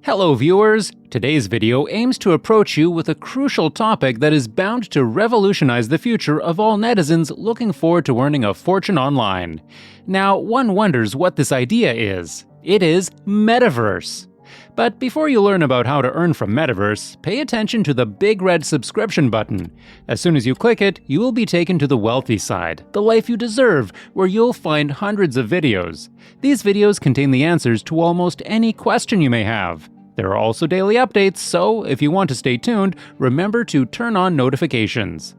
Hello viewers! Today's video aims to approach you with a crucial topic that is bound to revolutionize the future of all netizens looking forward to earning a fortune online. Now, one wonders what this idea is. It is Metaverse. But before you learn about how to earn from Metaverse, pay attention to the big red subscription button. As soon as you click it, you will be taken to the wealthy side, the life you deserve, where you'll find hundreds of videos. These videos contain the answers to almost any question you may have. There are also daily updates, so if you want to stay tuned, remember to turn on notifications.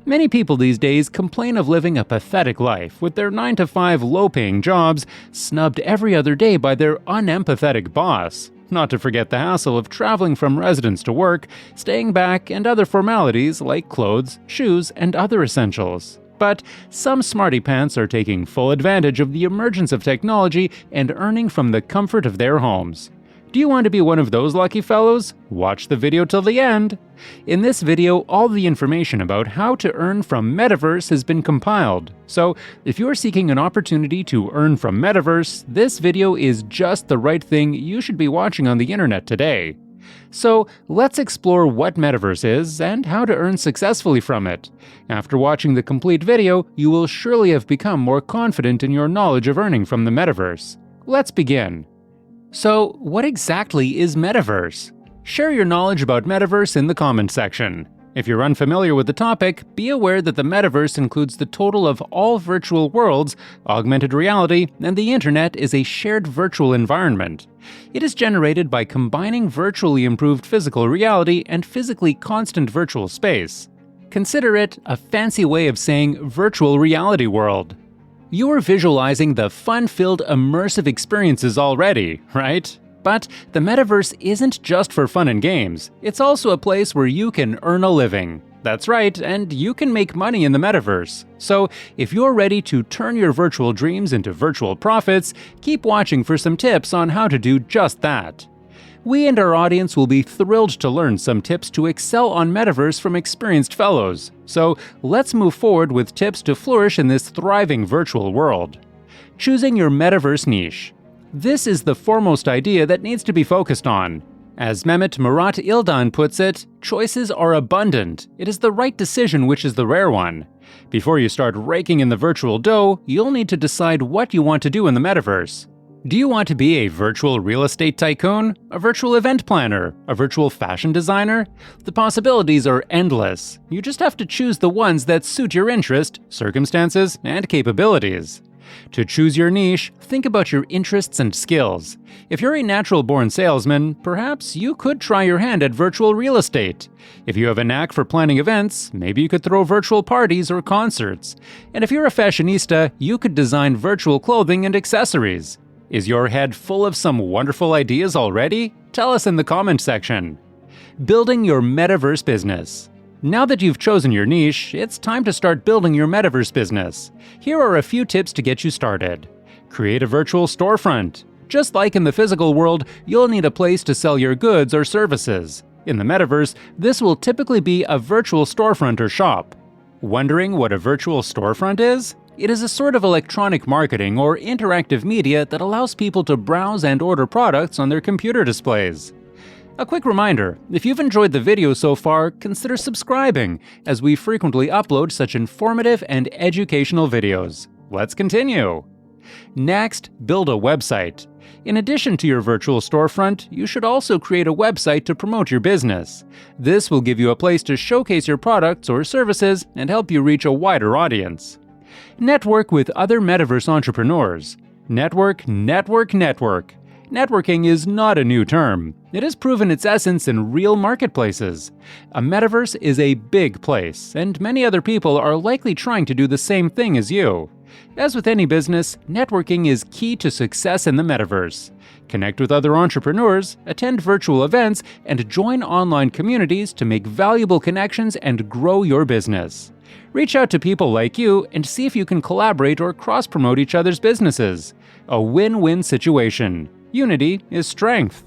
Many people these days complain of living a pathetic life with their 9-to-5 low-paying jobs, snubbed every other day by their unempathetic boss. Not to forget the hassle of traveling from residence to work, staying back, and other formalities like clothes, shoes, and other essentials. But some smarty pants are taking full advantage of the emergence of technology and earning from the comfort of their homes. Do you want to be one of those lucky fellows? Watch the video till the end! In this video, all the information about how to earn from Metaverse has been compiled. So, if you're seeking an opportunity to earn from Metaverse, this video is just the right thing you should be watching on the internet today. So, let's explore what Metaverse is and how to earn successfully from it. After watching the complete video, you will surely have become more confident in your knowledge of earning from the Metaverse. Let's begin. So, what exactly is Metaverse? Share your knowledge about Metaverse in the comment section. If you're unfamiliar with the topic, be aware that the Metaverse includes the total of all virtual worlds, augmented reality, and the internet is a shared virtual environment. It is generated by combining virtually improved physical reality and physically constant virtual space. Consider it a fancy way of saying virtual reality world. You are visualizing the fun-filled, immersive experiences already, right? But the Metaverse isn't just for fun and games. It's also a place where you can earn a living. That's right, and you can make money in the Metaverse. So, if you're ready to turn your virtual dreams into virtual profits, keep watching for some tips on how to do just that. We and our audience will be thrilled to learn some tips to excel on Metaverse from experienced fellows. So, let's move forward with tips to flourish in this thriving virtual world. Choosing your Metaverse niche. This is the foremost idea that needs to be focused on. As Mehmet Murat İldan puts it, choices are abundant. It is the right decision which is the rare one. Before you start raking in the virtual dough, you'll need to decide what you want to do in the Metaverse. Do you want to be a virtual real estate tycoon? A virtual event planner? A virtual fashion designer? The possibilities are endless. You just have to choose the ones that suit your interest, circumstances, and capabilities. To choose your niche, think about your interests and skills. If you're a natural-born salesman, perhaps you could try your hand at virtual real estate. If you have a knack for planning events, maybe you could throw virtual parties or concerts. And if you're a fashionista, you could design virtual clothing and accessories. Is your head full of some wonderful ideas already? Tell us in the comment section. Building your Metaverse business. Now that you've chosen your niche, it's time to start building your Metaverse business. Here are a few tips to get you started. Create a virtual storefront. Just like in the physical world, you'll need a place to sell your goods or services. In the Metaverse, this will typically be a virtual storefront or shop. Wondering what a virtual storefront is? It is a sort of electronic marketing or interactive media that allows people to browse and order products on their computer displays. A quick reminder, if you've enjoyed the video so far, consider subscribing, as we frequently upload such informative and educational videos. Let's continue! Next, build a website. In addition to your virtual storefront, you should also create a website to promote your business. This will give you a place to showcase your products or services and help you reach a wider audience. Network with other Metaverse entrepreneurs. Network, network, network. Networking is not a new term. It has proven its essence in real marketplaces. A Metaverse is a big place, and many other people are likely trying to do the same thing as you. As with any business, networking is key to success in the Metaverse. Connect with other entrepreneurs, attend virtual events, and join online communities to make valuable connections and grow your business. Reach out to people like you and see if you can collaborate or cross-promote each other's businesses. A win-win situation. Unity is strength.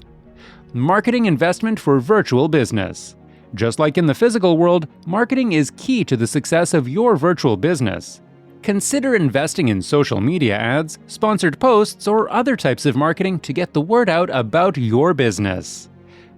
Marketing investment for virtual business. Just like in the physical world, marketing is key to the success of your virtual business. Consider investing in social media ads, sponsored posts, or other types of marketing to get the word out about your business.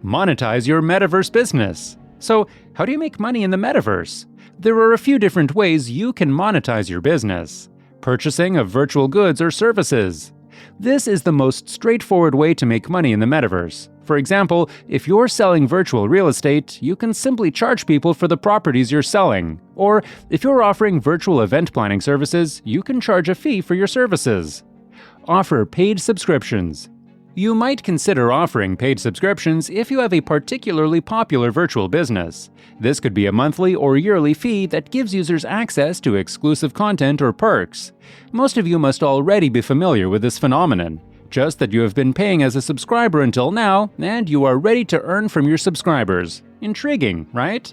Monetize your Metaverse business. So, how do you make money in the Metaverse? There are a few different ways you can monetize your business. Purchasing of virtual goods or services. This is the most straightforward way to make money in the Metaverse. For example, if you're selling virtual real estate, you can simply charge people for the properties you're selling. Or, if you're offering virtual event planning services, you can charge a fee for your services. Offer paid subscriptions. You might consider offering paid subscriptions if you have a particularly popular virtual business. This could be a monthly or yearly fee that gives users access to exclusive content or perks. Most of you must already be familiar with this phenomenon, just that you have been paying as a subscriber until now, and you are ready to earn from your subscribers. Intriguing, right?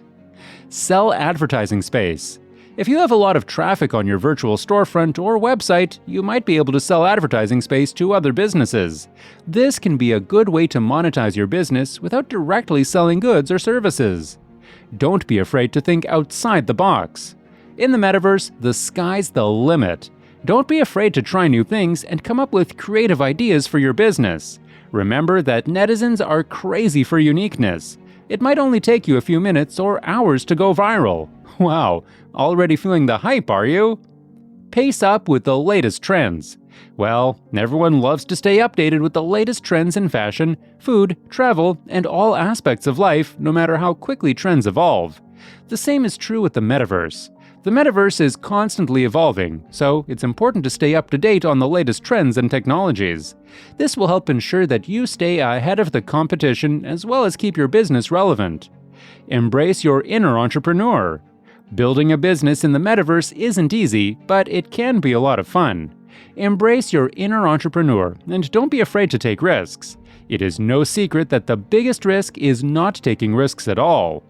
Sell advertising space. If you have a lot of traffic on your virtual storefront or website, you might be able to sell advertising space to other businesses. This can be a good way to monetize your business without directly selling goods or services. Don't be afraid to think outside the box. In the Metaverse, the sky's the limit. Don't be afraid to try new things and come up with creative ideas for your business. Remember that netizens are crazy for uniqueness. It might only take you a few minutes or hours to go viral. Wow, already feeling the hype, are you? Pace up with the latest trends. Well, everyone loves to stay updated with the latest trends in fashion, food, travel, and all aspects of life, no matter how quickly trends evolve. The same is true with the Metaverse. The Metaverse is constantly evolving, so it's important to stay up to date on the latest trends and technologies. This will help ensure that you stay ahead of the competition as well as keep your business relevant. Embrace your inner entrepreneur. Building a business in the Metaverse isn't easy, but it can be a lot of fun. Embrace your inner entrepreneur and don't be afraid to take risks. It is no secret that the biggest risk is not taking risks at all.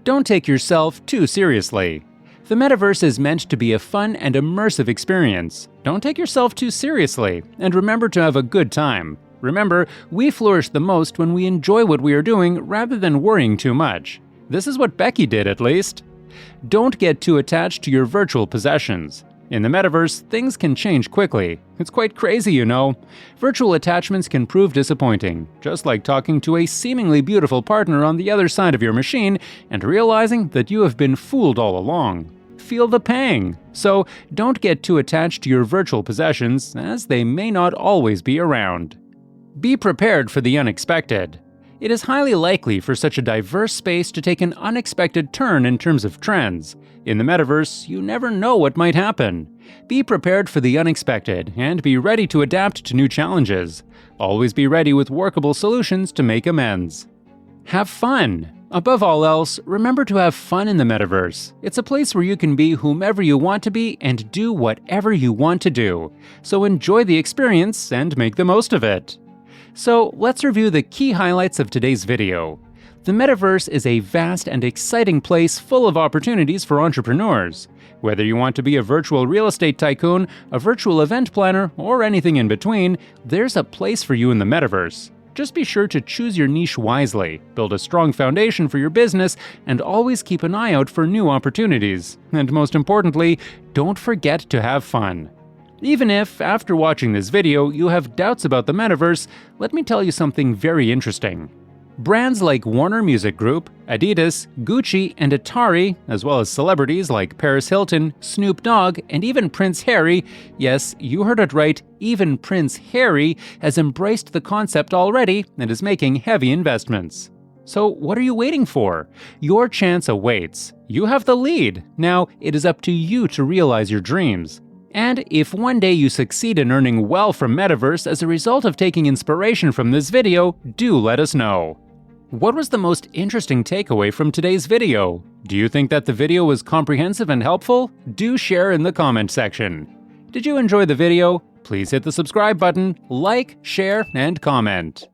Don't take yourself too seriously. The Metaverse is meant to be a fun and immersive experience. Don't take yourself too seriously, and remember to have a good time. Remember, we flourish the most when we enjoy what we are doing rather than worrying too much. This is what Becky did, at least. Don't get too attached to your virtual possessions. In the Metaverse, things can change quickly. It's quite crazy, you know. Virtual attachments can prove disappointing, just like talking to a seemingly beautiful partner on the other side of your machine and realizing that you have been fooled all along. Feel the pang. So, don't get too attached to your virtual possessions, as they may not always be around. Be prepared for the unexpected. It is highly likely for such a diverse space to take an unexpected turn in terms of trends. In the Metaverse, you never know what might happen. Be prepared for the unexpected and be ready to adapt to new challenges. Always be ready with workable solutions to make amends. Have fun. Above all else, remember to have fun in the Metaverse. It's a place where you can be whomever you want to be and do whatever you want to do. So enjoy the experience and make the most of it. So let's review the key highlights of today's video. The Metaverse is a vast and exciting place full of opportunities for entrepreneurs. Whether you want to be a virtual real estate tycoon, a virtual event planner, or anything in between, there's a place for you in the Metaverse. Just be sure to choose your niche wisely, build a strong foundation for your business, and always keep an eye out for new opportunities. And most importantly, don't forget to have fun. Even if, after watching this video, you have doubts about the Metaverse, let me tell you something very interesting. Brands like Warner Music Group, Adidas, Gucci, and Atari, as well as celebrities like Paris Hilton, Snoop Dogg, and even Prince Harry, yes, you heard it right, even Prince Harry, has embraced the concept already and is making heavy investments. So what are you waiting for? Your chance awaits. You have the lead. Now, it is up to you to realize your dreams. And if one day you succeed in earning well from Metaverse as a result of taking inspiration from this video, do let us know. What was the most interesting takeaway from today's video? Do you think that the video was comprehensive and helpful? Do share in the comment section. Did you enjoy the video? Please hit the subscribe button, like, share, and comment.